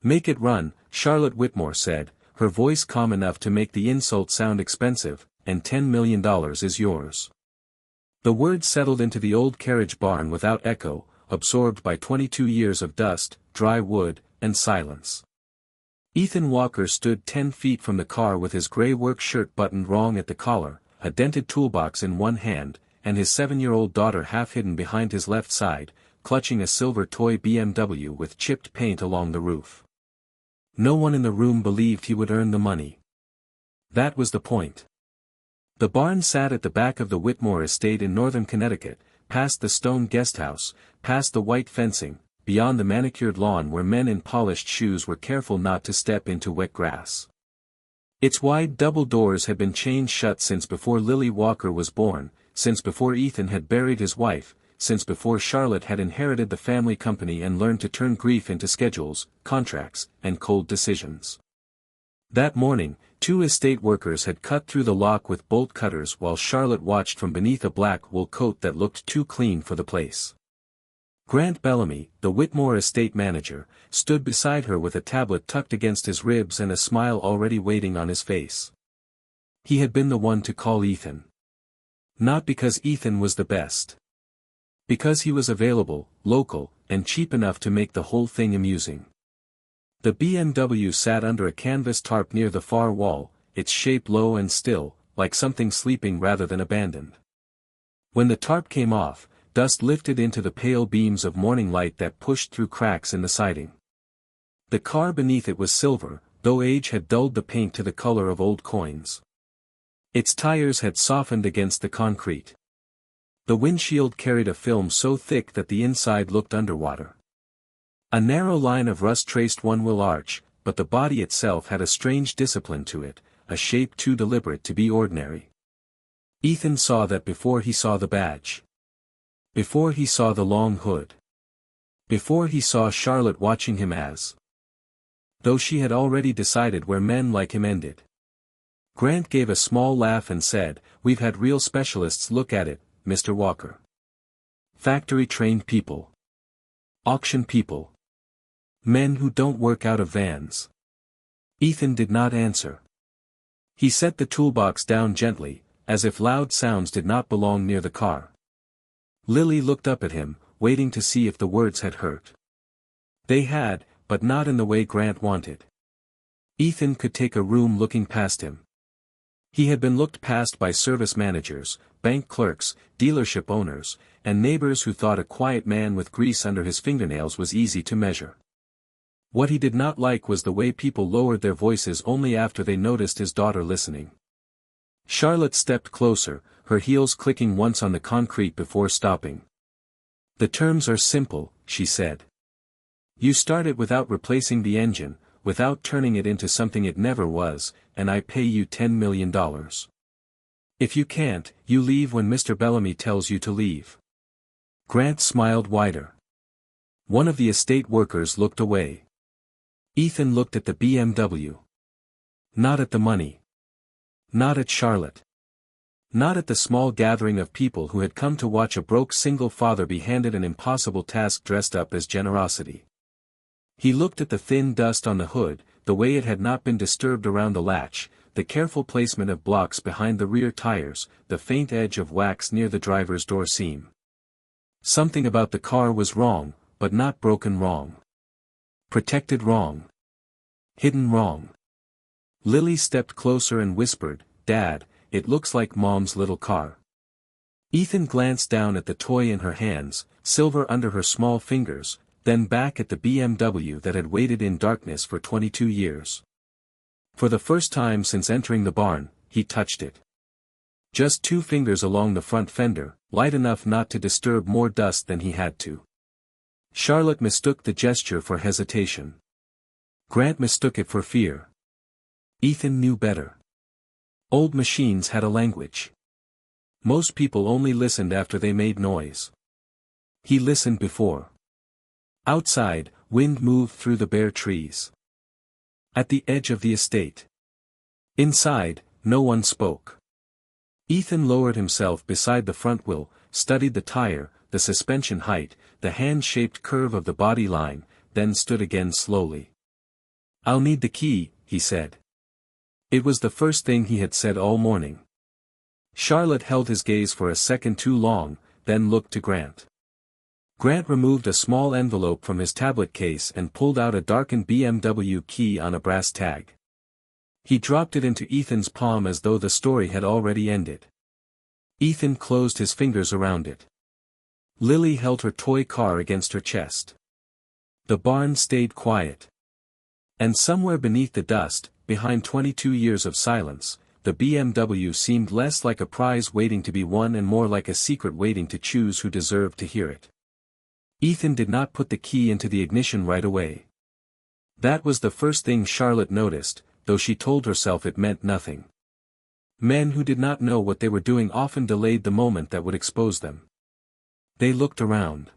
Make it run, Charlotte Whitmore said, her voice calm enough to make the insult sound expensive, and $10 million is yours. The words settled into the old carriage barn without echo, absorbed by 22 years of dust, dry wood, and silence. Ethan Walker stood 10 feet from the car with his gray work shirt buttoned wrong at the collar, a dented toolbox in one hand, and his 7-year-old daughter half hidden behind his left side, clutching a silver toy BMW with chipped paint along the roof. No one in the room believed he would earn the money. That was the point. The barn sat at the back of the Whitmore estate in northern Connecticut, past the stone guesthouse, past the white fencing, beyond the manicured lawn where men in polished shoes were careful not to step into wet grass. Its wide double doors had been chained shut since before Lily Walker was born, since before Ethan had buried his wife, since before Charlotte had inherited the family company and learned to turn grief into schedules, contracts, and cold decisions. That morning, 2 estate workers had cut through the lock with bolt cutters while Charlotte watched from beneath a black wool coat that looked too clean for the place. Grant Bellamy, the Whitmore estate manager, stood beside her with a tablet tucked against his ribs and a smile already waiting on his face. He had been the one to call Ethan. Not because Ethan was the best. Because he was available, local, and cheap enough to make the whole thing amusing. The BMW sat under a canvas tarp near the far wall, its shape low and still, like something sleeping rather than abandoned. When the tarp came off, dust lifted into the pale beams of morning light that pushed through cracks in the siding. The car beneath it was silver, though age had dulled the paint to the color of old coins. Its tires had softened against the concrete. The windshield carried a film so thick that the inside looked underwater. A narrow line of rust traced one wheel arch, but the body itself had a strange discipline to it, a shape too deliberate to be ordinary. Ethan saw that before he saw the badge. Before he saw the long hood. Before he saw Charlotte watching him as though she had already decided where men like him ended. Grant gave a small laugh and said, "We've had real specialists look at it, Mr. Walker. Factory-trained people. Auction people. Men who don't work out of vans." Ethan did not answer. He set the toolbox down gently, as if loud sounds did not belong near the car. Lily looked up at him, waiting to see if the words had hurt. They had, but not in the way Grant wanted. Ethan could take a room looking past him. He had been looked past by service managers, bank clerks, dealership owners, and neighbors who thought a quiet man with grease under his fingernails was easy to measure. What he did not like was the way people lowered their voices only after they noticed his daughter listening. Charlotte stepped closer, her heels clicking once on the concrete before stopping. "The terms are simple," she said. "You start it without replacing the engine, without turning it into something it never was, and I pay you $10 million. If you can't, you leave when Mr. Bellamy tells you to leave." Grant smiled wider. One of the estate workers looked away. Ethan looked at the BMW. Not at the money. Not at Charlotte. Not at the small gathering of people who had come to watch a broke single father be handed an impossible task dressed up as generosity. He looked at the thin dust on the hood, the way it had not been disturbed around the latch, the careful placement of blocks behind the rear tires, the faint edge of wax near the driver's door seam. Something about the car was wrong, but not broken wrong. Protected wrong. Hidden wrong. Lily stepped closer and whispered, "Dad, it looks like Mom's little car." Ethan glanced down at the toy in her hands, silver under her small fingers, then back at the BMW that had waited in darkness for 22 years. For the first time since entering the barn, he touched it. Just 2 fingers along the front fender, light enough not to disturb more dust than he had to. Charlotte mistook the gesture for hesitation. Grant mistook it for fear. Ethan knew better. Old machines had a language. Most people only listened after they made noise. He listened before. Outside, wind moved through the bare trees. At the edge of the estate. Inside, no one spoke. Ethan lowered himself beside the front wheel, studied the tire, the suspension height, the hand-shaped curve of the body line, then stood again slowly. "I'll need the key," he said. It was the first thing he had said all morning. Charlotte held his gaze for a second too long, then looked to Grant. Grant removed a small envelope from his tablet case and pulled out a darkened BMW key on a brass tag. He dropped it into Ethan's palm as though the story had already ended. Ethan closed his fingers around it. Lily held her toy car against her chest. The barn stayed quiet. And somewhere beneath the dust, behind 22 years of silence, the BMW seemed less like a prize waiting to be won and more like a secret waiting to choose who deserved to hear it. Ethan did not put the key into the ignition right away. That was the first thing Charlotte noticed, though she told herself it meant nothing. Men who did not know what they were doing often delayed the moment that would expose them. They looked around.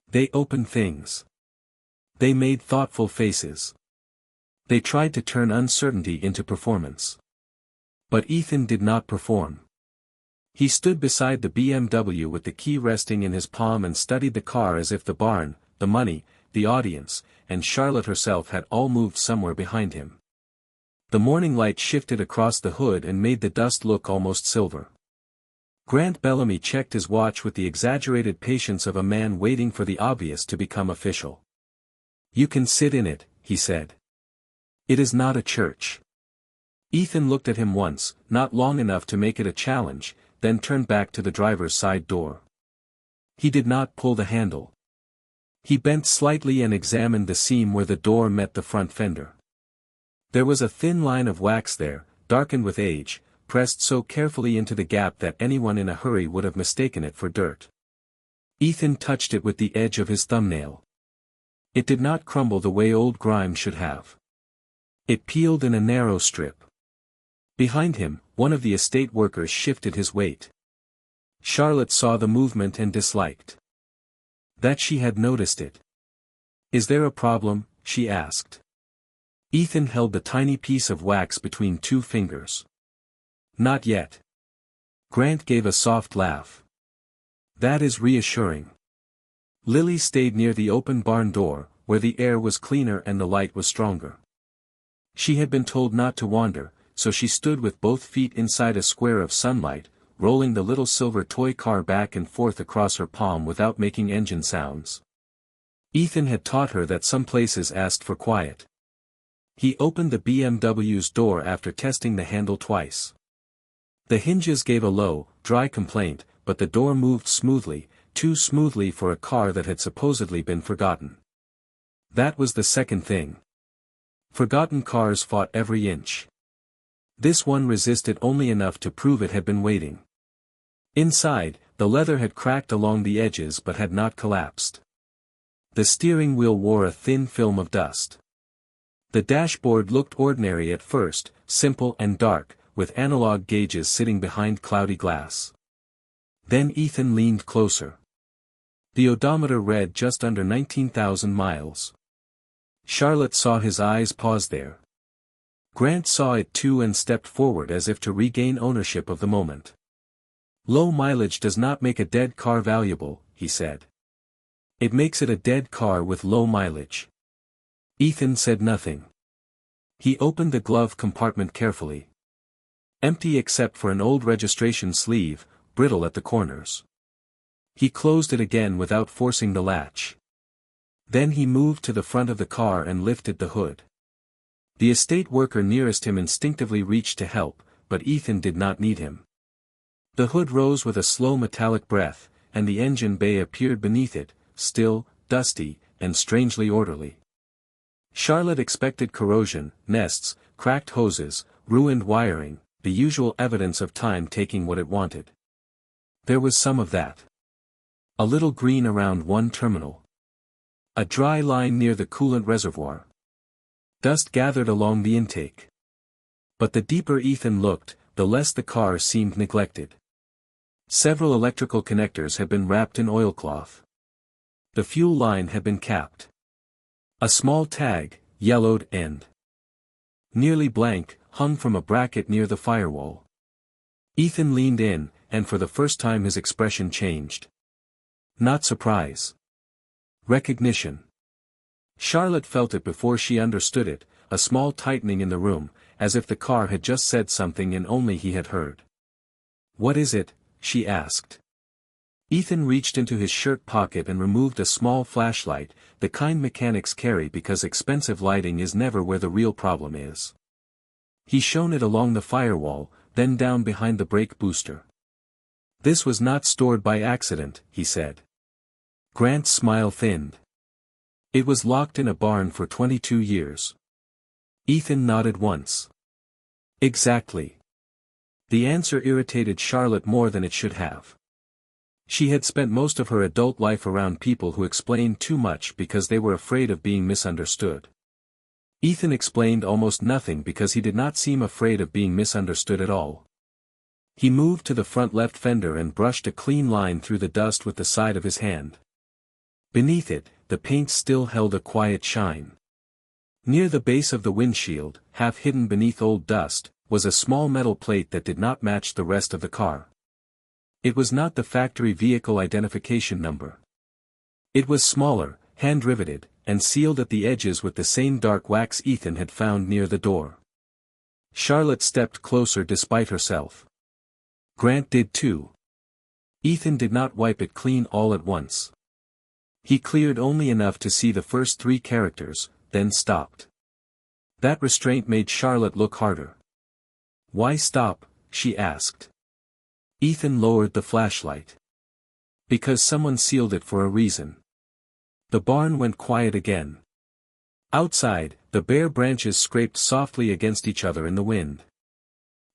They opened things. They made thoughtful faces. They tried to turn uncertainty into performance. But Ethan did not perform. He stood beside the BMW with the key resting in his palm and studied the car as if the barn, the money, the audience, and Charlotte herself had all moved somewhere behind him. The morning light shifted across the hood and made the dust look almost silver. Grant Bellamy checked his watch with the exaggerated patience of a man waiting for the obvious to become official. "You can sit in it," he said. "It is not a church." Ethan looked at him once, not long enough to make it a challenge, then turned back to the driver's side door. He did not pull the handle. He bent slightly and examined the seam where the door met the front fender. There was a thin line of wax there, darkened with age, pressed so carefully into the gap that anyone in a hurry would have mistaken it for dirt. Ethan touched it with the edge of his thumbnail. It did not crumble the way old grime should have. It peeled in a narrow strip. Behind him, one of the estate workers shifted his weight. Charlotte saw the movement and disliked that she had noticed it. "Is there a problem?" she asked. Ethan held the tiny piece of wax between two fingers. "Not yet." Grant gave a soft laugh. "That is reassuring." Lily stayed near the open barn door, where the air was cleaner and the light was stronger. She had been told not to wander, so she stood with both feet inside a square of sunlight, rolling the little silver toy car back and forth across her palm without making engine sounds. Ethan had taught her that some places asked for quiet. He opened the BMW's door after testing the handle twice. The hinges gave a low, dry complaint, but the door moved smoothly, too smoothly for a car that had supposedly been forgotten. That was the second thing. Forgotten cars fought every inch. This one resisted only enough to prove it had been waiting. Inside, the leather had cracked along the edges but had not collapsed. The steering wheel wore a thin film of dust. The dashboard looked ordinary at first, simple and dark, with analog gauges sitting behind cloudy glass. Then Ethan leaned closer. The odometer read just under 19,000 miles. Charlotte saw his eyes pause there. Grant saw it too and stepped forward as if to regain ownership of the moment. "Low mileage does not make a dead car valuable," he said. "It makes it a dead car with low mileage." Ethan said nothing. He opened the glove compartment carefully. Empty except for an old registration sleeve, brittle at the corners. He closed it again without forcing the latch. Then he moved to the front of the car and lifted the hood. The estate worker nearest him instinctively reached to help, but Ethan did not need him. The hood rose with a slow metallic breath, and the engine bay appeared beneath it, still, dusty, and strangely orderly. Charlotte expected corrosion, nests, cracked hoses, ruined wiring, the usual evidence of time taking what it wanted. There was some of that. A little green around one terminal. A dry line near the coolant reservoir. Dust gathered along the intake. But the deeper Ethan looked, the less the car seemed neglected. Several electrical connectors had been wrapped in oilcloth. The fuel line had been capped. A small tag, yellowed and nearly blank, hung from a bracket near the firewall. Ethan leaned in, and for the first time his expression changed. Not surprise. Recognition. Charlotte felt it before she understood it, a small tightening in the room, as if the car had just said something and only he had heard. "What is it?" she asked. Ethan reached into his shirt pocket and removed a small flashlight, the kind mechanics carry because expensive lighting is never where the real problem is. He shone it along the firewall, then down behind the brake booster. "This was not stored by accident," he said. Grant's smile thinned. "It was locked in a barn for 22 years. Ethan nodded once. "Exactly." The answer irritated Charlotte more than it should have. She had spent most of her adult life around people who explained too much because they were afraid of being misunderstood. Ethan explained almost nothing because he did not seem afraid of being misunderstood at all. He moved to the front left fender and brushed a clean line through the dust with the side of his hand. Beneath it, the paint still held a quiet shine. Near the base of the windshield, half hidden beneath old dust, was a small metal plate that did not match the rest of the car. It was not the factory vehicle identification number. It was smaller, hand-riveted, and sealed at the edges with the same dark wax Ethan had found near the door. Charlotte stepped closer despite herself. Grant did too. Ethan did not wipe it clean all at once. He cleared only enough to see the first 3 characters, then stopped. That restraint made Charlotte look harder. "Why stop?" she asked. Ethan lowered the flashlight. "Because someone sealed it for a reason." The barn went quiet again. Outside, the bare branches scraped softly against each other in the wind.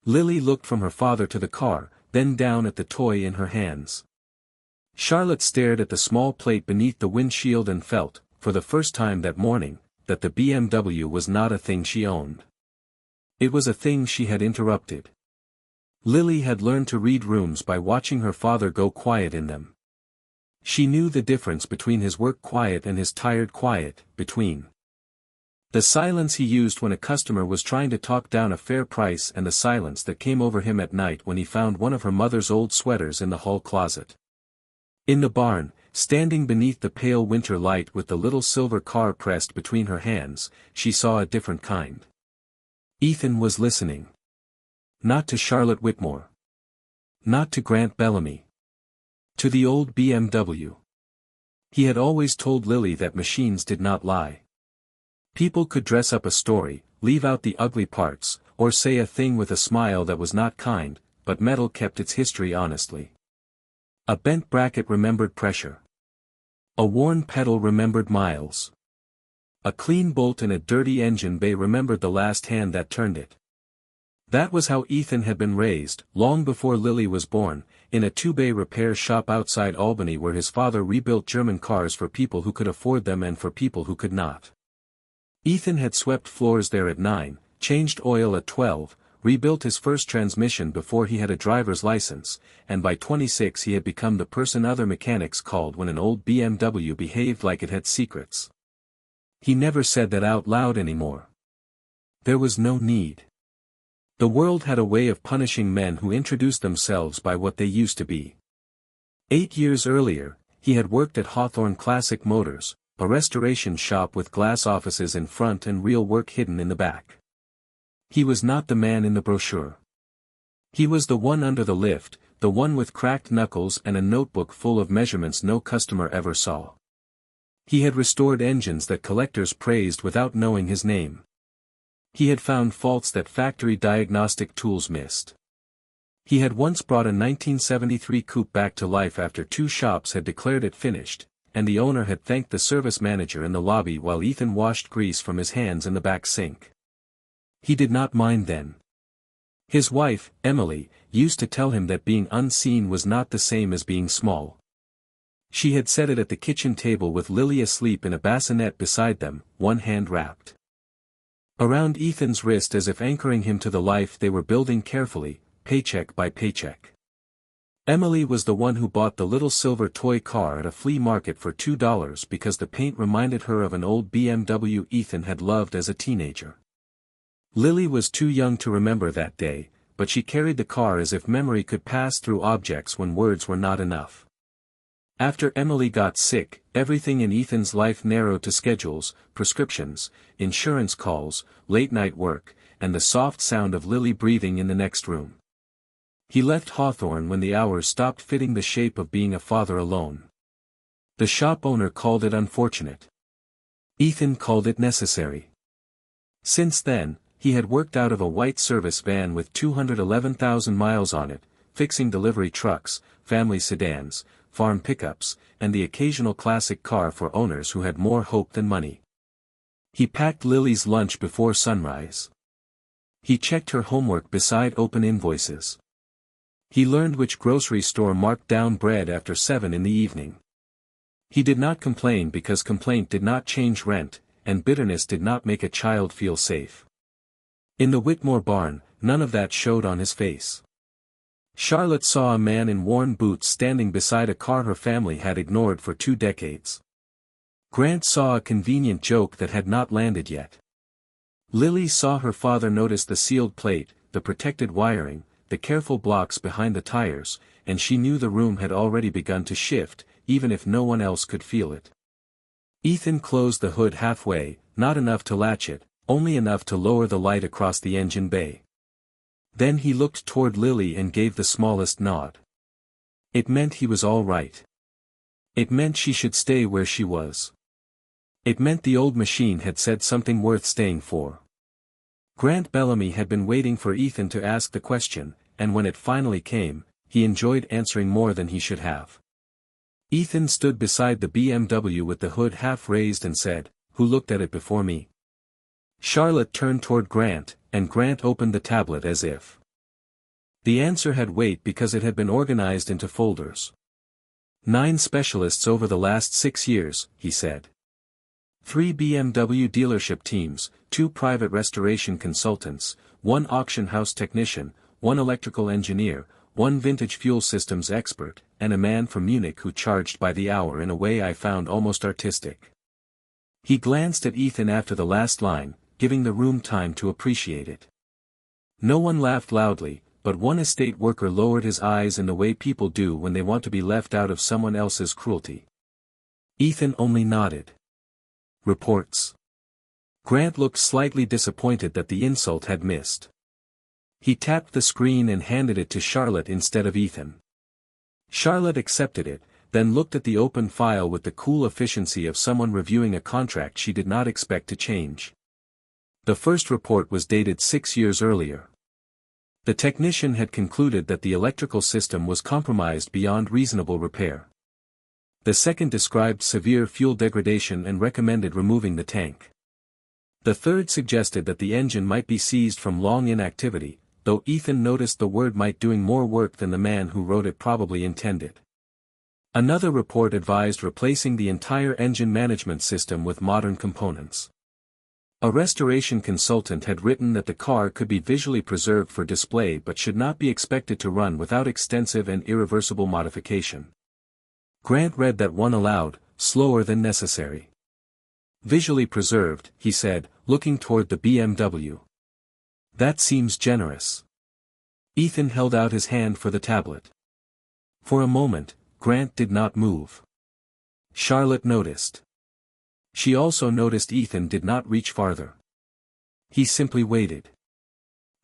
Lily looked from her father to the car, then down at the toy in her hands. Charlotte stared at the small plate beneath the windshield and felt, for the first time that morning, that the BMW was not a thing she owned. It was a thing she had interrupted. Lily had learned to read rooms by watching her father go quiet in them. She knew the difference between his work quiet and his tired quiet, between the silence he used when a customer was trying to talk down a fair price and the silence that came over him at night when he found one of her mother's old sweaters in the hall closet. In the barn, standing beneath the pale winter light with the little silver car pressed between her hands, she saw a different kind. Ethan was listening. Not to Charlotte Whitmore. Not to Grant Bellamy. To the old BMW. He had always told Lily that machines did not lie. People could dress up a story, leave out the ugly parts, or say a thing with a smile that was not kind, but metal kept its history honestly. A bent bracket remembered pressure. A worn pedal remembered miles. A clean bolt in a dirty engine bay remembered the last hand that turned it. That was how Ethan had been raised, long before Lily was born, in a 2-bay repair shop outside Albany where his father rebuilt German cars for people who could afford them and for people who could not. Ethan had swept floors there at 9, changed oil at 12, rebuilt his first transmission before he had a driver's license, and by 26 he had become the person other mechanics called when an old BMW behaved like it had secrets. He never said that out loud anymore. There was no need. The world had a way of punishing men who introduced themselves by what they used to be. 8 years earlier, he had worked at Hawthorne Classic Motors, a restoration shop with glass offices in front and real work hidden in the back. He was not the man in the brochure. He was the one under the lift, the one with cracked knuckles and a notebook full of measurements no customer ever saw. He had restored engines that collectors praised without knowing his name. He had found faults that factory diagnostic tools missed. He had once brought a 1973 coupe back to life after 2 shops had declared it finished, and the owner had thanked the service manager in the lobby while Ethan washed grease from his hands in the back sink. He did not mind then. His wife, Emily, used to tell him that being unseen was not the same as being small. She had said it at the kitchen table with Lily asleep in a bassinet beside them, one hand wrapped around Ethan's wrist as if anchoring him to the life they were building carefully, paycheck by paycheck. Emily was the one who bought the little silver toy car at a flea market for $2 because the paint reminded her of an old BMW Ethan had loved as a teenager. Lily was too young to remember that day, but she carried the car as if memory could pass through objects when words were not enough. After Emily got sick, everything in Ethan's life narrowed to schedules, prescriptions, insurance calls, late-night work, and the soft sound of Lily breathing in the next room. He left Hawthorne when the hours stopped fitting the shape of being a father alone. The shop owner called it unfortunate. Ethan called it necessary. Since then, he had worked out of a white service van with 211,000 miles on it, fixing delivery trucks, family sedans, farm pickups, and the occasional classic car for owners who had more hope than money. He packed Lily's lunch before sunrise. He checked her homework beside open invoices. He learned which grocery store marked down bread after 7 in the evening. He did not complain because complaint did not change rent, and bitterness did not make a child feel safe. In the Whitmore barn, none of that showed on his face. Charlotte saw a man in worn boots standing beside a car her family had ignored for 2 decades. Grant saw a convenient joke that had not landed yet. Lily saw her father notice the sealed plate, the protected wiring, the careful blocks behind the tires, and she knew the room had already begun to shift, even if no one else could feel it. Ethan closed the hood halfway, not enough to latch it, only enough to lower the light across the engine bay. Then he looked toward Lily and gave the smallest nod. It meant he was all right. It meant she should stay where she was. It meant the old machine had said something worth staying for. Grant Bellamy had been waiting for Ethan to ask the question, and when it finally came, he enjoyed answering more than he should have. Ethan stood beside the BMW with the hood half raised and said, "Who looked at it before me?" Charlotte turned toward Grant, and Grant opened the tablet as if. The answer had weight because it had been organized into folders. 9 specialists over the last 6 years, he said. 3 BMW dealership teams, 2 private restoration consultants, 1 auction house technician, 1 electrical engineer, 1 vintage fuel systems expert, and a man from Munich who charged by the hour in a way I found almost artistic. He glanced at Ethan after the last line, giving the room time to appreciate it. No one laughed loudly, but one estate worker lowered his eyes in the way people do when they want to be left out of someone else's cruelty. Ethan only nodded. Reports. Grant looked slightly disappointed that the insult had missed. He tapped the screen and handed it to Charlotte instead of Ethan. Charlotte accepted it, then looked at the open file with the cool efficiency of someone reviewing a contract she did not expect to change. The first report was dated 6 years earlier. The technician had concluded that the electrical system was compromised beyond reasonable repair. The second described severe fuel degradation and recommended removing the tank. The third suggested that the engine might be seized from long inactivity, though Ethan noticed the word "might" doing more work than the man who wrote it probably intended. Another report advised replacing the entire engine management system with modern components. A restoration consultant had written that the car could be visually preserved for display but should not be expected to run without extensive and irreversible modification. Grant read that one aloud, slower than necessary. Visually preserved, he said, looking toward the BMW. That seems generous. Ethan held out his hand for the tablet. For a moment, Grant did not move. Charlotte noticed. She also noticed Ethan did not reach farther. He simply waited.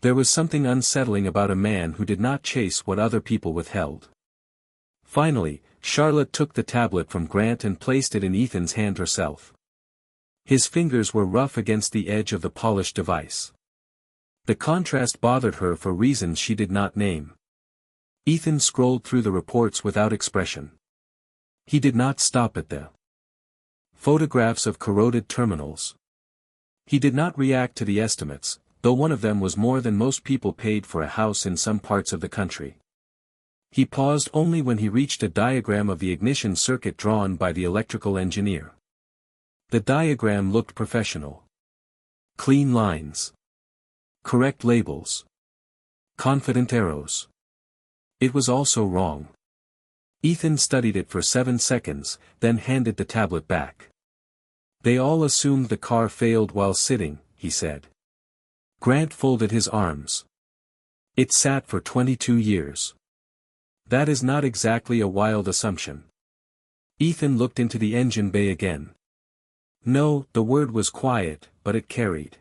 There was something unsettling about a man who did not chase what other people withheld. Finally, Charlotte took the tablet from Grant and placed it in Ethan's hand herself. His fingers were rough against the edge of the polished device. The contrast bothered her for reasons she did not name. Ethan scrolled through the reports without expression. He did not stop at the photographs of corroded terminals. He did not react to the estimates, though one of them was more than most people paid for a house in some parts of the country. He paused only when he reached a diagram of the ignition circuit drawn by the electrical engineer. The diagram looked professional. Clean lines. Correct labels. Confident arrows. It was also wrong. Ethan studied it for 7 seconds, then handed the tablet back. They all assumed the car failed while sitting, he said. Grant folded his arms. It sat for 22 years. That is not exactly a wild assumption. Ethan looked into the engine bay again. No, the word was quiet, but it carried.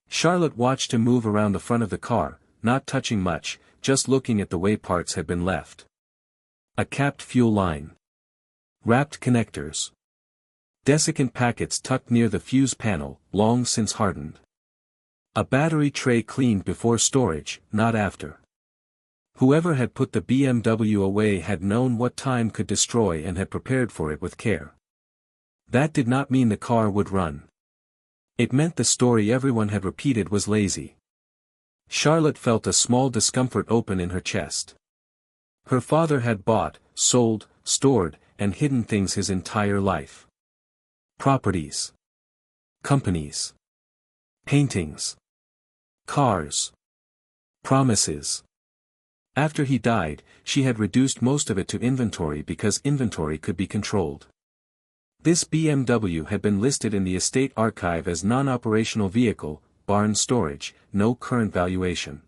Charlotte watched him move around the front of the car, not touching much, just looking at the way parts had been left. A capped fuel line. Wrapped connectors. Desiccant packets tucked near the fuse panel, long since hardened. A battery tray cleaned before storage, not after. Whoever had put the BMW away had known what time could destroy and had prepared for it with care. That did not mean the car would run. It meant the story everyone had repeated was lazy. Charlotte felt a small discomfort open in her chest. Her father had bought, sold, stored, and hidden things his entire life. Properties. Companies. Paintings. Cars. Promises. After he died, she had reduced most of it to inventory because inventory could be controlled. This BMW had been listed in the estate archive as non-operational vehicle, barn storage, no current valuation.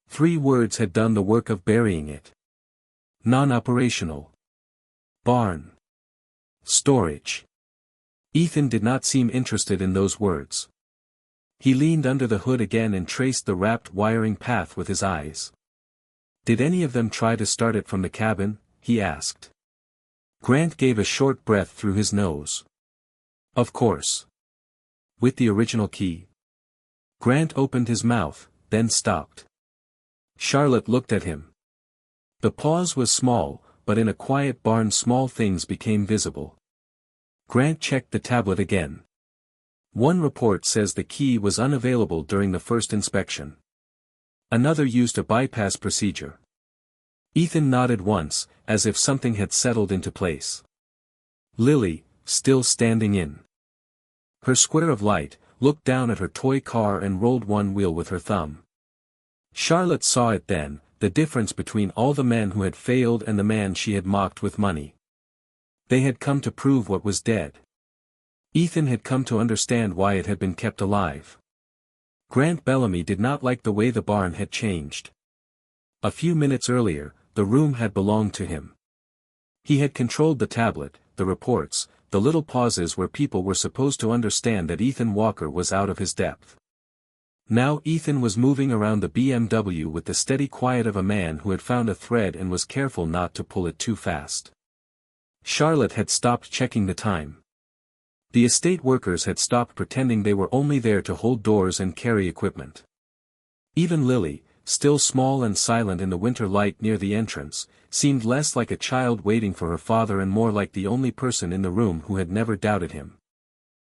3 words had done the work of burying it. Non-operational. Barn. Storage. Ethan did not seem interested in those words. He leaned under the hood again and traced the wrapped wiring path with his eyes. Did any of them try to start it from the cabin? He asked. Grant gave a short breath through his nose. Of course. With the original key. Grant opened his mouth, then stopped. Charlotte looked at him. The pause was small, but in a quiet barn small things became visible. Grant checked the tablet again. One report says the key was unavailable during the first inspection. Another used a bypass procedure. Ethan nodded once, as if something had settled into place. Lily, still standing in her square of light, looked down at her toy car and rolled one wheel with her thumb. Charlotte saw it then, the difference between all the men who had failed and the man she had mocked with money. They had come to prove what was dead. Ethan had come to understand why it had been kept alive. Grant Bellamy did not like the way the barn had changed. A few minutes earlier, the room had belonged to him. He had controlled the tablet, the reports, the little pauses where people were supposed to understand that Ethan Walker was out of his depth. Now Ethan was moving around the BMW with the steady quiet of a man who had found a thread and was careful not to pull it too fast. Charlotte had stopped checking the time. The estate workers had stopped pretending they were only there to hold doors and carry equipment. Even Lily, still small and silent in the winter light near the entrance, seemed less like a child waiting for her father and more like the only person in the room who had never doubted him.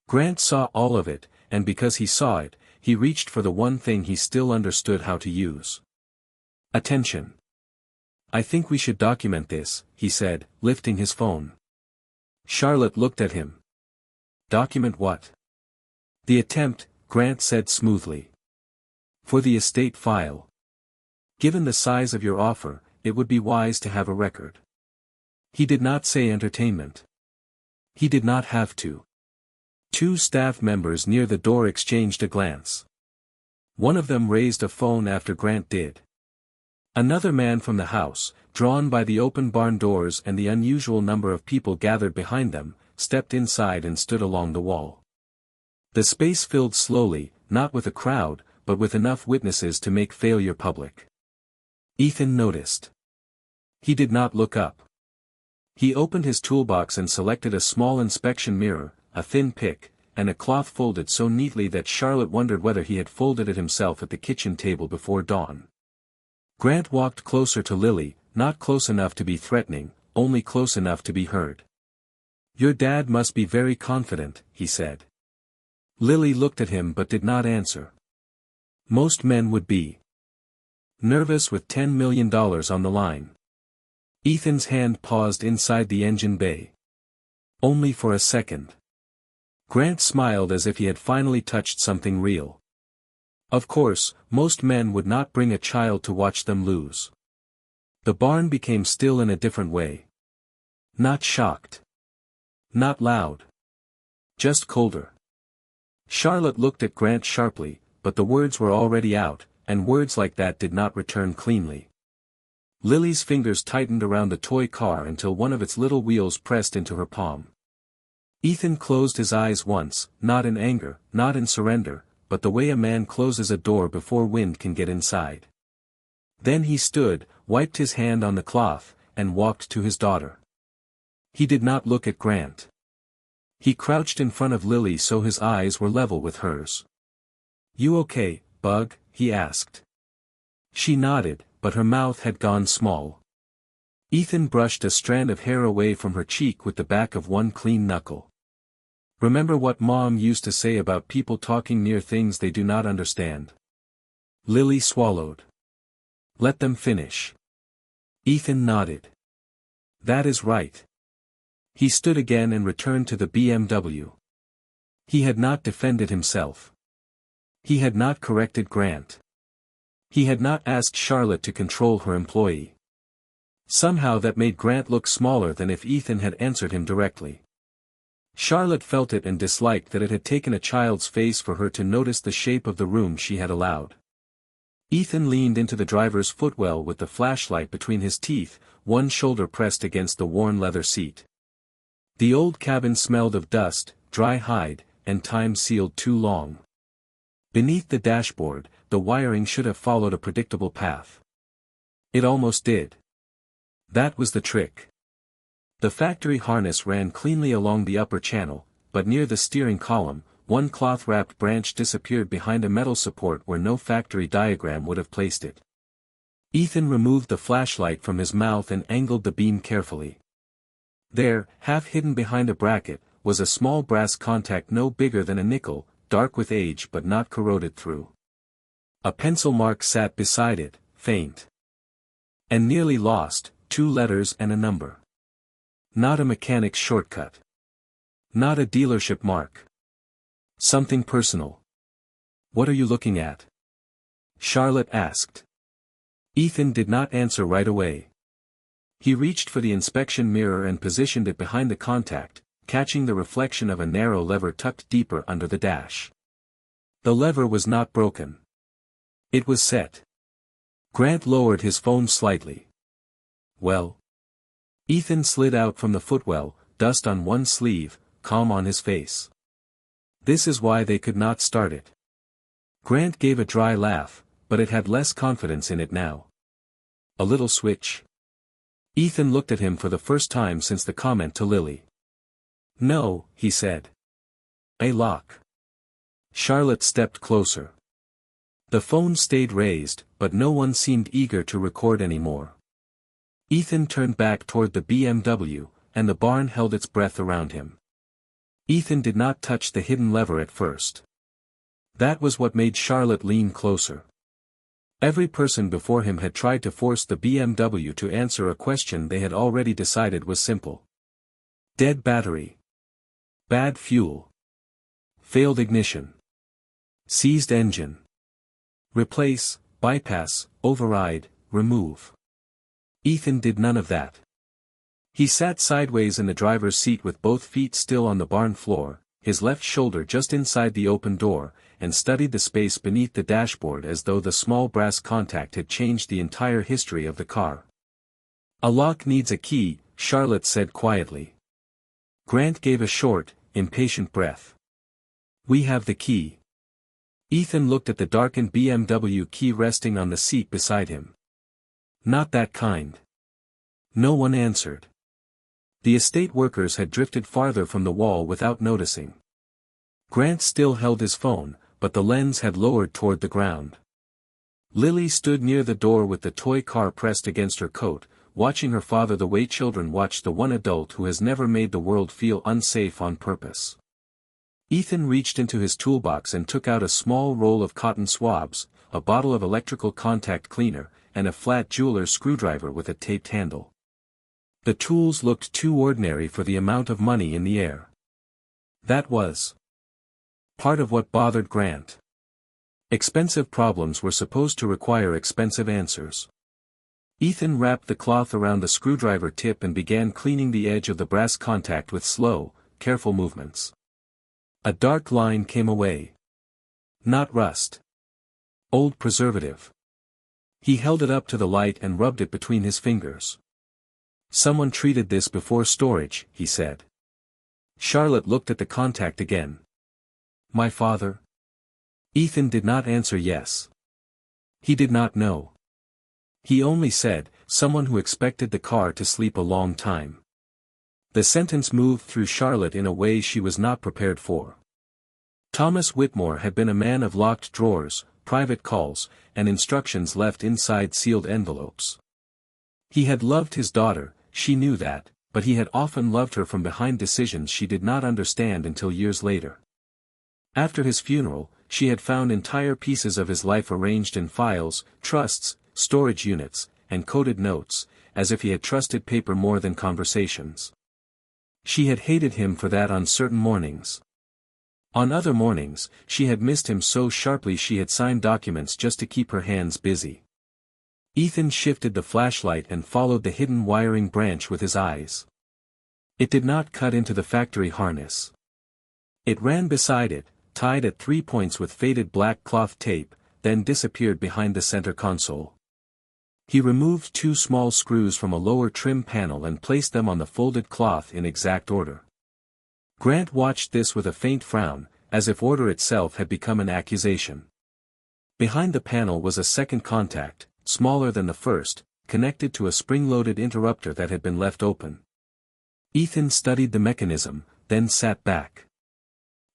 Grant saw all of it, and because he saw it, he reached for the one thing he still understood how to use. Attention. I think we should document this, he said, lifting his phone. Charlotte looked at him. Document what? The attempt, Grant said smoothly. For the estate file. Given the size of your offer, it would be wise to have a record. He did not say entertainment. He did not have to. 2 staff members near the door exchanged a glance. One of them raised a phone after Grant did. Another man from the house, drawn by the open barn doors and the unusual number of people gathered behind them, stepped inside and stood along the wall. The space filled slowly, not with a crowd, but with enough witnesses to make failure public. Ethan noticed. He did not look up. He opened his toolbox and selected a small inspection mirror, a thin pick, and a cloth folded so neatly that Charlotte wondered whether he had folded it himself at the kitchen table before dawn. Grant walked closer to Lily, not close enough to be threatening, only close enough to be heard. Your dad must be very confident, he said. Lily looked at him but did not answer. Most men would be. Nervous with $10 million on the line. Ethan's hand paused inside the engine bay. Only for a second. Grant smiled as if he had finally touched something real. Of course, most men would not bring a child to watch them lose. The barn became still in a different way. Not shocked. Not loud. Just colder. Charlotte looked at Grant sharply, but the words were already out, and words like that did not return cleanly. Lily's fingers tightened around the toy car until one of its little wheels pressed into her palm. Ethan closed his eyes once, not in anger, not in surrender, but the way a man closes a door before wind can get inside. Then he stood, wiped his hand on the cloth, and walked to his daughter. He did not look at Grant. He crouched in front of Lily so his eyes were level with hers. "You okay, Bug?" he asked. She nodded, but her mouth had gone small. Ethan brushed a strand of hair away from her cheek with the back of one clean knuckle. "Remember what Mom used to say about people talking near things they do not understand?" Lily swallowed. "Let them finish." Ethan nodded. "That is right." He stood again and returned to the BMW. He had not defended himself. He had not corrected Grant. He had not asked Charlotte to control her employee. Somehow that made Grant look smaller than if Ethan had answered him directly. Charlotte felt it and disliked that it had taken a child's face for her to notice the shape of the room she had allowed. Ethan leaned into the driver's footwell with the flashlight between his teeth, one shoulder pressed against the worn leather seat. The old cabin smelled of dust, dry hide, and time sealed too long. Beneath the dashboard, the wiring should have followed a predictable path. It almost did. That was the trick. The factory harness ran cleanly along the upper channel, but near the steering column, one cloth-wrapped branch disappeared behind a metal support where no factory diagram would have placed it. Ethan removed the flashlight from his mouth and angled the beam carefully. There, half hidden behind a bracket, was a small brass contact no bigger than a nickel, dark with age but not corroded through. A pencil mark sat beside it, faint and nearly lost, 2 letters and a number. Not a mechanic's shortcut. Not a dealership mark. Something personal. "What are you looking at?" Charlotte asked. Ethan did not answer right away. He reached for the inspection mirror and positioned it behind the contact, catching the reflection of a narrow lever tucked deeper under the dash. The lever was not broken. It was set. Grant lowered his phone slightly. "Well?" Ethan slid out from the footwell, dust on one sleeve, calm on his face. "This is why they could not start it." Grant gave a dry laugh, but it had less confidence in it now. "A little switch?" Ethan looked at him for the first time since the comment to Lily. "No," he said. "A lock." Charlotte stepped closer. The phone stayed raised, but no one seemed eager to record anymore. Ethan turned back toward the BMW, and the barn held its breath around him. Ethan did not touch the hidden lever at first. That was what made Charlotte lean closer. Every person before him had tried to force the BMW to answer a question they had already decided was simple. Dead battery. Bad fuel. Failed ignition. Seized engine. Replace, bypass, override, remove. Ethan did none of that. He sat sideways in the driver's seat with both feet still on the barn floor, his left shoulder just inside the open door, and studied the space beneath the dashboard as though the small brass contact had changed the entire history of the car. "A lock needs a key," Charlotte said quietly. Grant gave a short, impatient breath. "We have the key." Ethan looked at the darkened BMW key resting on the seat beside him. "Not that kind." No one answered. The estate workers had drifted farther from the wall without noticing. Grant still held his phone, but the lens had lowered toward the ground. Lily stood near the door with the toy car pressed against her coat, watching her father the way children watch the one adult who has never made the world feel unsafe on purpose. Ethan reached into his toolbox and took out a small roll of cotton swabs, a bottle of electrical contact cleaner, and a flat jeweler's screwdriver with a taped handle. The tools looked too ordinary for the amount of money in the air. That was part of what bothered Grant. Expensive problems were supposed to require expensive answers. Ethan wrapped the cloth around the screwdriver tip and began cleaning the edge of the brass contact with slow, careful movements. A dark line came away. Not rust. Old preservative. He held it up to the light and rubbed it between his fingers. "Someone treated this before storage," he said. Charlotte looked at the contact again. "My father?" Ethan did not answer yes. He did not know. He only said, "Someone who expected the car to sleep a long time." The sentence moved through Charlotte in a way she was not prepared for. Thomas Whitmore had been a man of locked drawers, private calls, and instructions left inside sealed envelopes. He had loved his daughter, she knew that, but he had often loved her from behind decisions she did not understand until years later. After his funeral, she had found entire pieces of his life arranged in files, trusts, storage units, and coded notes, as if he had trusted paper more than conversations. She had hated him for that on certain mornings. On other mornings, she had missed him so sharply she had signed documents just to keep her hands busy. Ethan shifted the flashlight and followed the hidden wiring branch with his eyes. It did not cut into the factory harness. It ran beside it, tied at 3 points with faded black cloth tape, then disappeared behind the center console. He removed 2 small screws from a lower trim panel and placed them on the folded cloth in exact order. Grant watched this with a faint frown, as if order itself had become an accusation. Behind the panel was a second contact, smaller than the first, connected to a spring-loaded interrupter that had been left open. Ethan studied the mechanism, then sat back.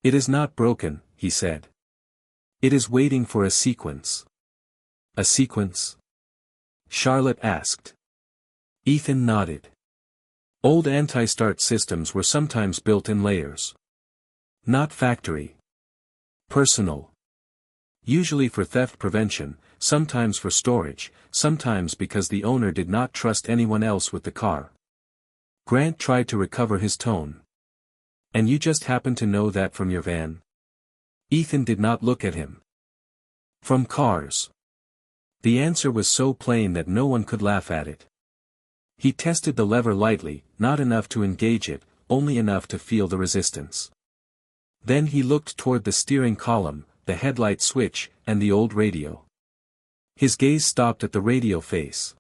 "It is not broken," he said. "It is waiting for a sequence." "A sequence?" Charlotte asked. Ethan nodded. Old anti-start systems were sometimes built in layers. Not factory. Personal. Usually for theft prevention, sometimes for storage, sometimes because the owner did not trust anyone else with the car. Grant tried to recover his tone. "And you just happen to know that from your van?" Ethan did not look at him. "From cars." The answer was so plain that no one could laugh at it. He tested the lever lightly, not enough to engage it, only enough to feel the resistance. Then he looked toward the steering column, the headlight switch, and the old radio. His gaze stopped at the radio face.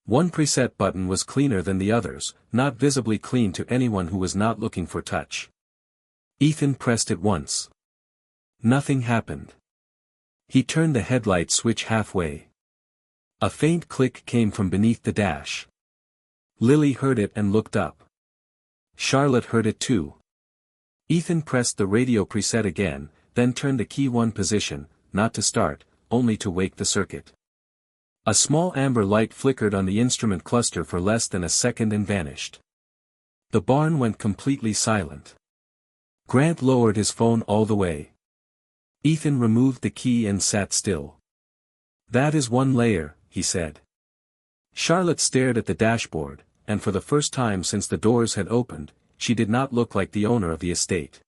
One preset button was cleaner than the others, not visibly clean to anyone who was not looking for touch. Ethan pressed it once. Nothing happened. He turned the headlight switch halfway. A faint click came from beneath the dash. Lily heard it and looked up. Charlotte heard it too. Ethan pressed the radio preset again, then turned the key one position, not to start, only to wake the circuit. A small amber light flickered on the instrument cluster for less than a second and vanished. The barn went completely silent. Grant lowered his phone all the way. Ethan removed the key and sat still. "That is one layer," he said. Charlotte stared at the dashboard, and for the first time since the doors had opened, she did not look like the owner of the estate.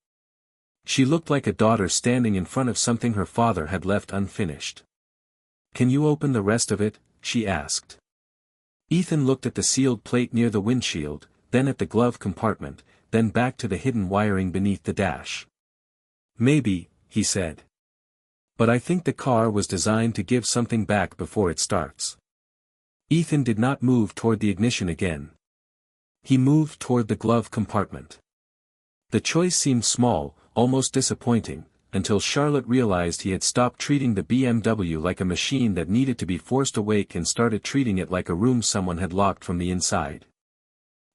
She looked like a daughter standing in front of something her father had left unfinished. "Can you open the rest of it?" she asked. Ethan looked at the sealed plate near the windshield, then at the glove compartment, then back to the hidden wiring beneath the dash. "Maybe," he said. "But I think the car was designed to give something back before it starts." Ethan did not move toward the ignition again. He moved toward the glove compartment. The choice seemed small, almost disappointing, until Charlotte realized he had stopped treating the BMW like a machine that needed to be forced awake and started treating it like a room someone had locked from the inside.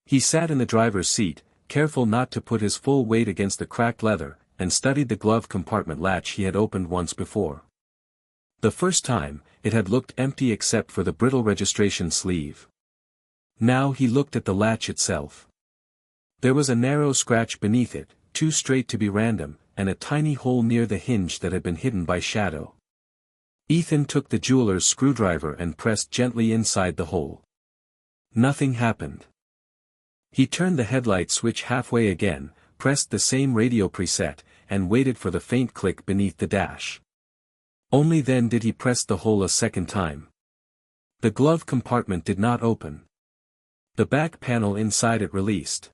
He sat in the driver's seat, careful not to put his full weight against the cracked leather, and studied the glove compartment latch he had opened once before. The first time, it had looked empty except for the brittle registration sleeve. Now he looked at the latch itself. There was a narrow scratch beneath it, too straight to be random, and a tiny hole near the hinge that had been hidden by shadow. Ethan took the jeweler's screwdriver and pressed gently inside the hole. Nothing happened. He turned the headlight switch halfway again, pressed the same radio preset, and waited for the faint click beneath the dash. Only then did he press the hole a second time. The glove compartment did not open. The back panel inside it released.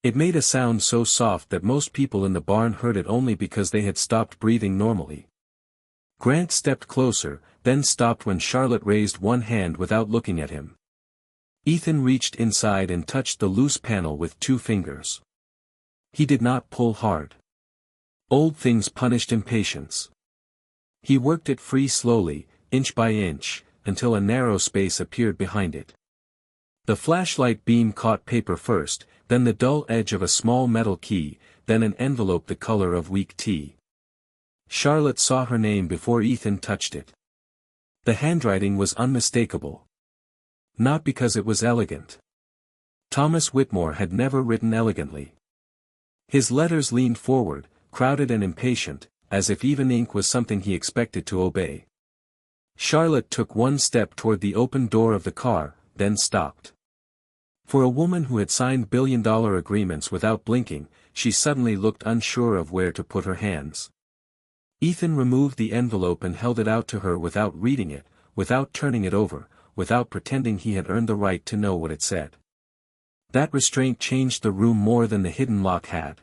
It made a sound so soft that most people in the barn heard it only because they had stopped breathing normally. Grant stepped closer, then stopped when Charlotte raised one hand without looking at him. Ethan reached inside and touched the loose panel with 2 fingers. He did not pull hard. Old things punished impatience. He worked it free slowly, inch by inch, until a narrow space appeared behind it. The flashlight beam caught paper first, then the dull edge of a small metal key, then an envelope the color of weak tea. Charlotte saw her name before Ethan touched it. The handwriting was unmistakable. Not because it was elegant. Thomas Whitmore had never written elegantly. His letters leaned forward, crowded and impatient, as if even ink was something he expected to obey. Charlotte took one step toward the open door of the car, then stopped. For a woman who had signed billion-dollar agreements without blinking, she suddenly looked unsure of where to put her hands. Ethan removed the envelope and held it out to her without reading it, without turning it over, without pretending he had earned the right to know what it said. That restraint changed the room more than the hidden lock had.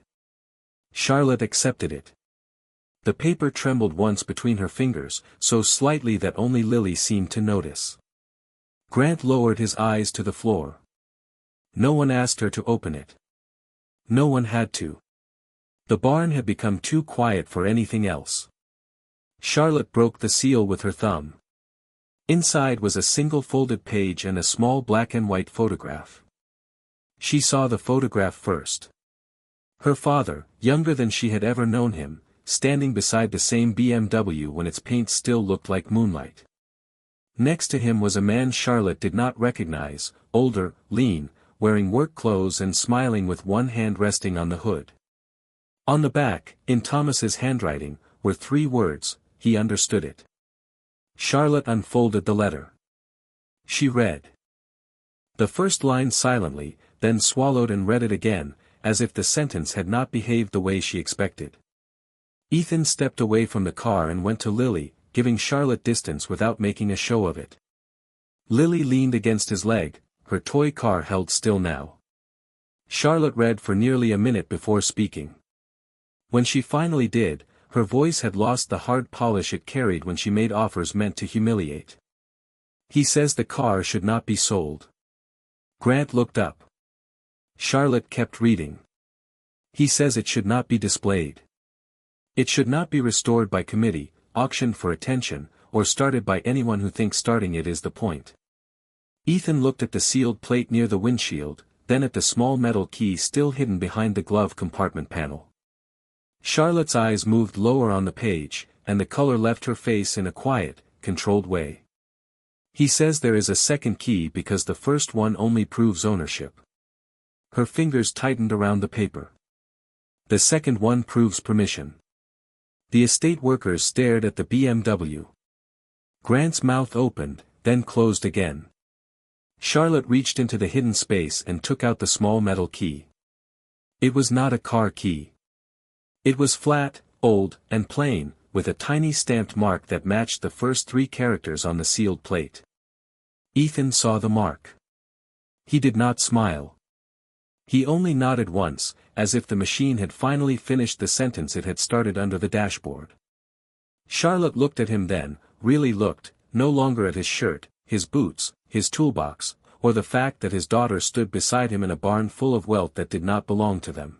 Charlotte accepted it. The paper trembled once between her fingers, so slightly that only Lily seemed to notice. Grant lowered his eyes to the floor. No one asked her to open it. No one had to. The barn had become too quiet for anything else. Charlotte broke the seal with her thumb. Inside was a single folded page and a small black and white photograph. She saw the photograph first. Her father, younger than she had ever known him, standing beside the same BMW when its paint still looked like moonlight. Next to him was a man Charlotte did not recognize, older, lean, wearing work clothes and smiling with one hand resting on the hood. On the back, in Thomas's handwriting, were 3 words, he understood it. Charlotte unfolded the letter. She read the first line silently, then swallowed and read it again, as if the sentence had not behaved the way she expected. Ethan stepped away from the car and went to Lily, giving Charlotte distance without making a show of it. Lily leaned against his leg, her toy car held still now. Charlotte read for nearly a minute before speaking. When she finally did, her voice had lost the hard polish it carried when she made offers meant to humiliate. He says the car should not be sold. Grant looked up. Charlotte kept reading. He says it should not be displayed. It should not be restored by committee, auctioned for attention, or started by anyone who thinks starting it is the point. Ethan looked at the sealed plate near the windshield, then at the small metal key still hidden behind the glove compartment panel. Charlotte's eyes moved lower on the page, and the color left her face in a quiet, controlled way. He says there is a second key because the first one only proves ownership. Her fingers tightened around the paper. The second one proves permission. The estate workers stared at the BMW. Grant's mouth opened, then closed again. Charlotte reached into the hidden space and took out the small metal key. It was not a car key. It was flat, old, and plain, with a tiny stamped mark that matched the first 3 characters on the sealed plate. Ethan saw the mark. He did not smile. He only nodded once, as if the machine had finally finished the sentence it had started under the dashboard. Charlotte looked at him then, really looked, no longer at his shirt, his boots, his toolbox, or the fact that his daughter stood beside him in a barn full of wealth that did not belong to them.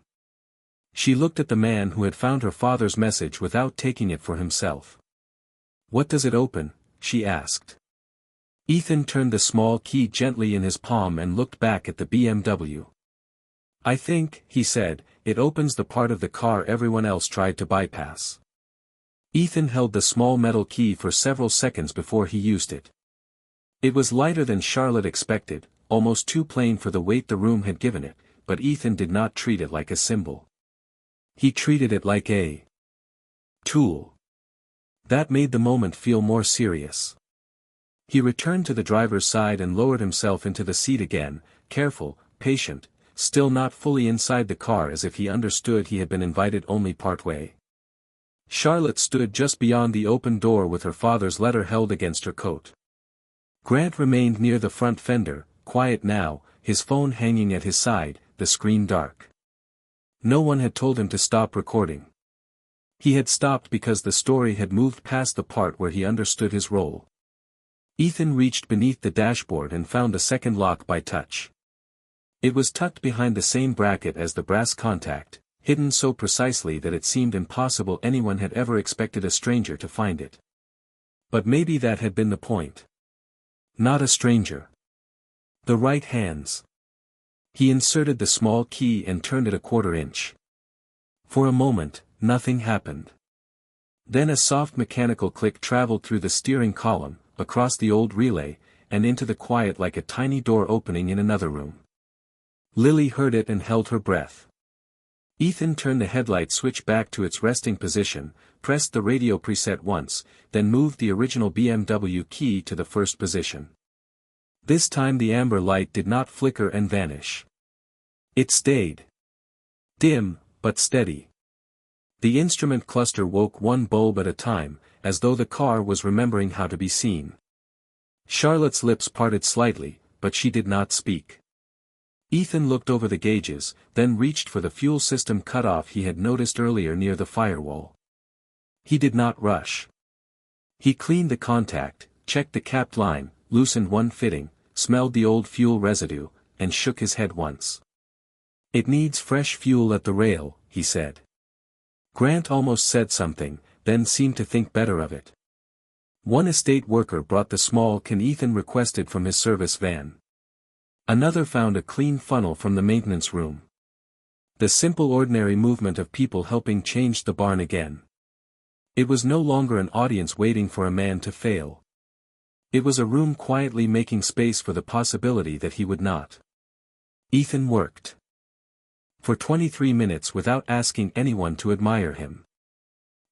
She looked at the man who had found her father's message without taking it for himself. "What does it open?" she asked. Ethan turned the small key gently in his palm and looked back at the BMW. "I think," he said, "it opens the part of the car everyone else tried to bypass." Ethan held the small metal key for several seconds before he used it. It was lighter than Charlotte expected, almost too plain for the weight the room had given it, but Ethan did not treat it like a symbol. He treated it like a tool. That made the moment feel more serious. He returned to the driver's side and lowered himself into the seat again, careful, patient, still not fully inside the car as if he understood he had been invited only partway. Charlotte stood just beyond the open door with her father's letter held against her coat. Grant remained near the front fender, quiet now, his phone hanging at his side, the screen dark. No one had told him to stop recording. He had stopped because the story had moved past the part where he understood his role. Ethan reached beneath the dashboard and found a second lock by touch. It was tucked behind the same bracket as the brass contact, hidden so precisely that it seemed impossible anyone had ever expected a stranger to find it. But maybe that had been the point. Not a stranger. The right hands. He inserted the small key and turned it a quarter inch. For a moment, nothing happened. Then a soft mechanical click traveled through the steering column, across the old relay, and into the quiet like a tiny door opening in another room. Lily heard it and held her breath. Ethan turned the headlight switch back to its resting position, pressed the radio preset once, then moved the original BMW key to the first position. This time the amber light did not flicker and vanish. It stayed. Dim, but steady. The instrument cluster woke one bulb at a time, as though the car was remembering how to be seen. Charlotte's lips parted slightly, but she did not speak. Ethan looked over the gauges, then reached for the fuel system cutoff he had noticed earlier near the firewall. He did not rush. He cleaned the contact, checked the capped line, loosened one fitting, smelled the old fuel residue, and shook his head once. "It needs fresh fuel at the rail," he said. Grant almost said something, then seemed to think better of it. One estate worker brought the small can Ethan requested from his service van. Another found a clean funnel from the maintenance room. The simple ordinary movement of people helping changed the barn again. It was no longer an audience waiting for a man to fail. It was a room quietly making space for the possibility that he would not. Ethan worked. For 23 minutes without asking anyone to admire him.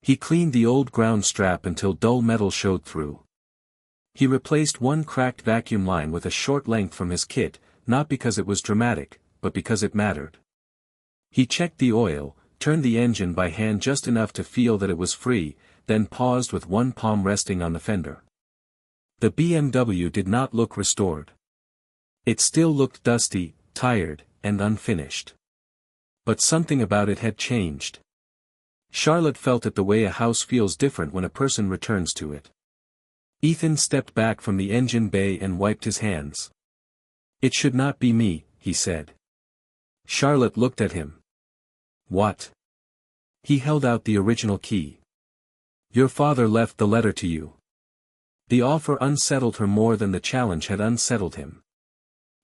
He cleaned the old ground strap until dull metal showed through. He replaced one cracked vacuum line with a short length from his kit, not because it was dramatic, but because it mattered. He checked the oil, turned the engine by hand just enough to feel that it was free, then paused with one palm resting on the fender. The BMW did not look restored. It still looked dusty, tired, and unfinished. But something about it had changed. Charlotte felt it the way a house feels different when a person returns to it. Ethan stepped back from the engine bay and wiped his hands. "It should not be me," he said. Charlotte looked at him. "What?" He held out the original key. "Your father left the letter to you." The offer unsettled her more than the challenge had unsettled him.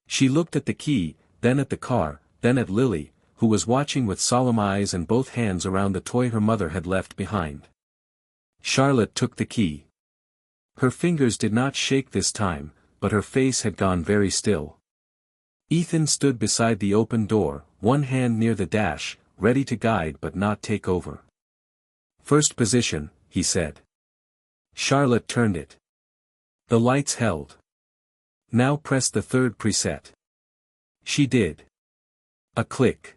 She looked at the key, then at the car, then at Lily, who was watching with solemn eyes and both hands around the toy her mother had left behind. Charlotte took the key. Her fingers did not shake this time, but her face had gone very still. Ethan stood beside the open door, one hand near the dash, ready to guide but not take over. "First position," he said. Charlotte turned it. The lights held. "Now press the third preset." She did. A click.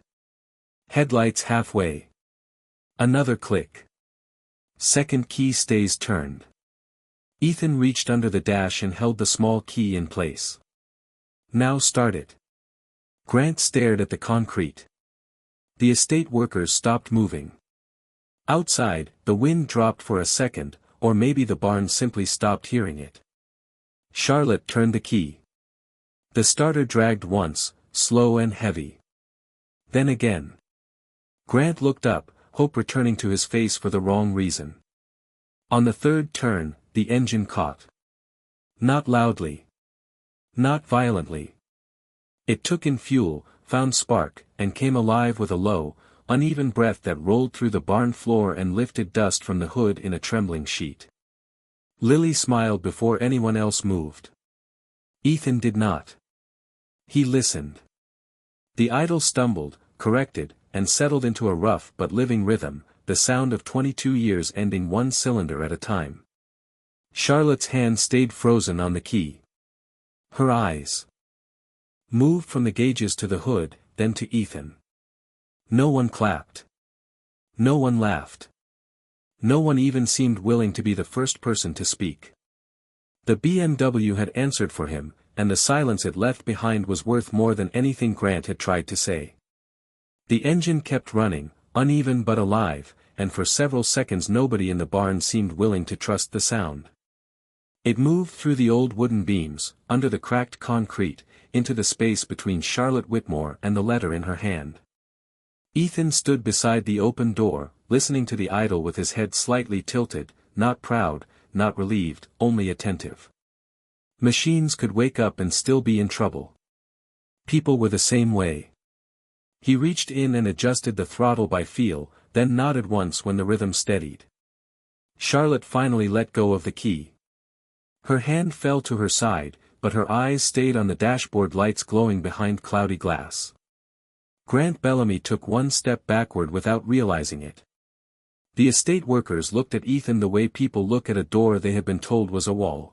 Headlights halfway. Another click. Second key stays turned. Ethan reached under the dash and held the small key in place. "Now start it." Grant stared at the concrete. The estate workers stopped moving. Outside, the wind dropped for a second, or maybe the barn simply stopped hearing it. Charlotte turned the key. The starter dragged once, slow and heavy. Then again. Grant looked up, hope returning to his face for the wrong reason. On the third turn, the engine caught. Not loudly. Not violently. It took in fuel, found spark, and came alive with a low, uneven breath that rolled through the barn floor and lifted dust from the hood in a trembling sheet. Lily smiled before anyone else moved. Ethan did not. He listened. The idle stumbled, corrected, and settled into a rough but living rhythm, the sound of 22 years ending one cylinder at a time. Charlotte's hand stayed frozen on the key. Her eyes moved from the gauges to the hood, then to Ethan. No one clapped. No one laughed. No one even seemed willing to be the first person to speak. The BMW had answered for him, and the silence it left behind was worth more than anything Grant had tried to say. The engine kept running, uneven but alive, and for several seconds nobody in the barn seemed willing to trust the sound. It moved through the old wooden beams, under the cracked concrete, into the space between Charlotte Whitmore and the letter in her hand. Ethan stood beside the open door, listening to the idol with his head slightly tilted, not proud, not relieved, only attentive. Machines could wake up and still be in trouble. People were the same way. He reached in and adjusted the throttle by feel, then nodded once when the rhythm steadied. Charlotte finally let go of the key. Her hand fell to her side, but her eyes stayed on the dashboard lights glowing behind cloudy glass. Grant Bellamy took one step backward without realizing it. The estate workers looked at Ethan the way people look at a door they had been told was a wall.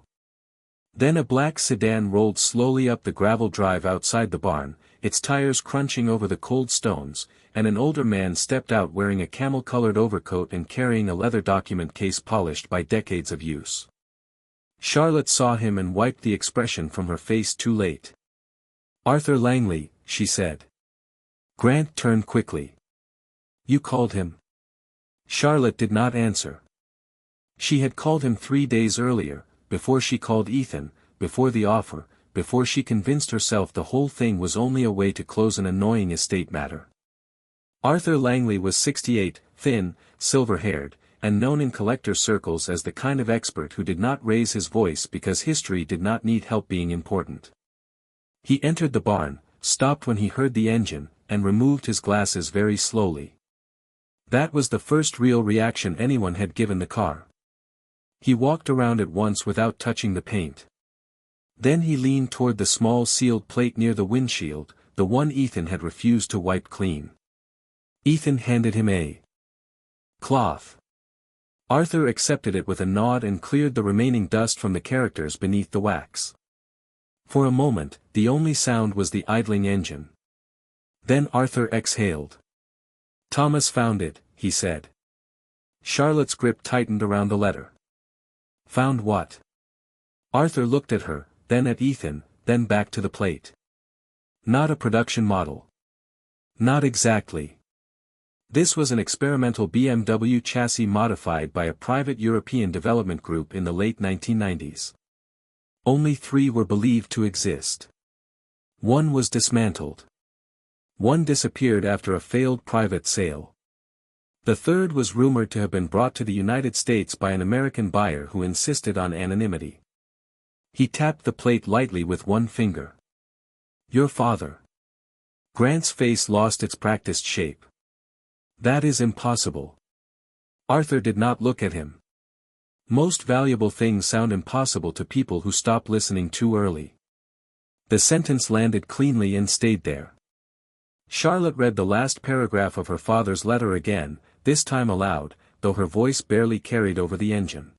Then a black sedan rolled slowly up the gravel drive outside the barn, its tires crunching over the cold stones, and an older man stepped out wearing a camel-colored overcoat and carrying a leather document case polished by decades of use. Charlotte saw him and wiped the expression from her face too late. "Arthur Langley," she said. Grant turned quickly. "You called him?" Charlotte did not answer. She had called him 3 days earlier, before she called Ethan, before the offer, before she convinced herself the whole thing was only a way to close an annoying estate matter. Arthur Langley was 68, thin, silver-haired, and known in collector circles as the kind of expert who did not raise his voice because history did not need help being important. He entered the barn, stopped when he heard the engine, and removed his glasses very slowly. That was the first real reaction anyone had given the car. He walked around it once without touching the paint. Then he leaned toward the small sealed plate near the windshield, the one Ethan had refused to wipe clean. Ethan handed him a cloth. Arthur accepted it with a nod and cleared the remaining dust from the characters beneath the wax. For a moment, the only sound was the idling engine. Then Arthur exhaled. "Thomas found it," he said. Charlotte's grip tightened around the letter. "Found what?" Arthur looked at her, then at Ethan, then back to the plate. "Not a production model." "Not exactly. This was an experimental BMW chassis modified by a private European development group in the late 1990s. Only 3 were believed to exist. 1 was dismantled. 1 disappeared after a failed private sale. The 3rd was rumored to have been brought to the United States by an American buyer who insisted on anonymity. He tapped the plate lightly with one finger. "Your father." Grant's face lost its practiced shape. "That is impossible." Arthur did not look at him. Most valuable things sound impossible to people who stop listening too early. The sentence landed cleanly and stayed there. Charlotte read the last paragraph of her father's letter again, this time aloud, though her voice barely carried over the engine.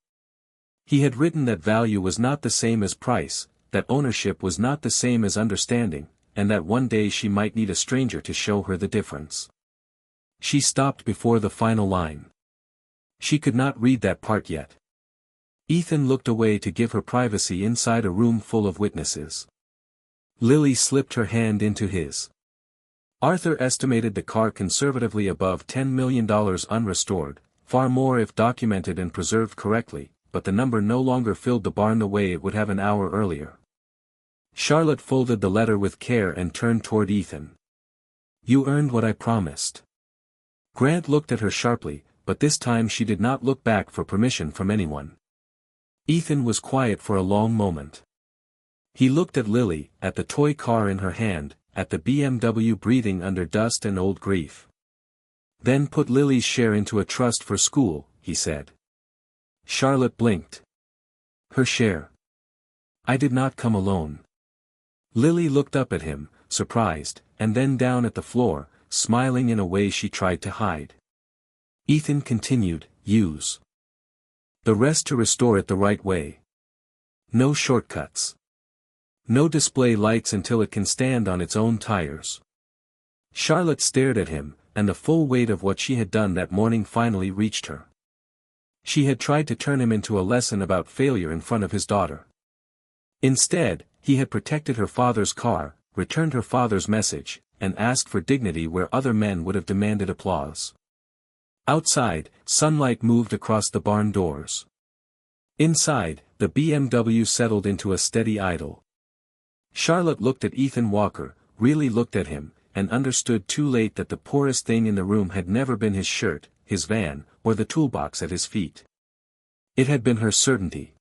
He had written that value was not the same as price, that ownership was not the same as understanding, and that one day she might need a stranger to show her the difference. She stopped before the final line. She could not read that part yet. Ethan looked away to give her privacy inside a room full of witnesses. Lily slipped her hand into his. Arthur estimated the car conservatively above $10 million unrestored, far more if documented and preserved correctly, but the number no longer filled the barn the way it would have an hour earlier. Charlotte folded the letter with care and turned toward Ethan. "You earned what I promised." Grant looked at her sharply, but this time she did not look back for permission from anyone. Ethan was quiet for a long moment. He looked at Lily, at the toy car in her hand, at the BMW breathing under dust and old grief. "Then put Lily's share into a trust for school," he said. Charlotte blinked. "Her share. I did not come alone." Lily looked up at him, surprised, and then down at the floor, smiling in a way she tried to hide. Ethan continued, "Use the rest to restore it the right way. No shortcuts. No display lights until it can stand on its own tires." Charlotte stared at him, and the full weight of what she had done that morning finally reached her. She had tried to turn him into a lesson about failure in front of his daughter. Instead, he had protected her father's car, returned her father's message, and asked for dignity where other men would have demanded applause. Outside, sunlight moved across the barn doors. Inside, the BMW settled into a steady idle. Charlotte looked at Ethan Walker, really looked at him, and understood too late that the poorest thing in the room had never been his shirt, his van, or the toolbox at his feet. It had been her certainty.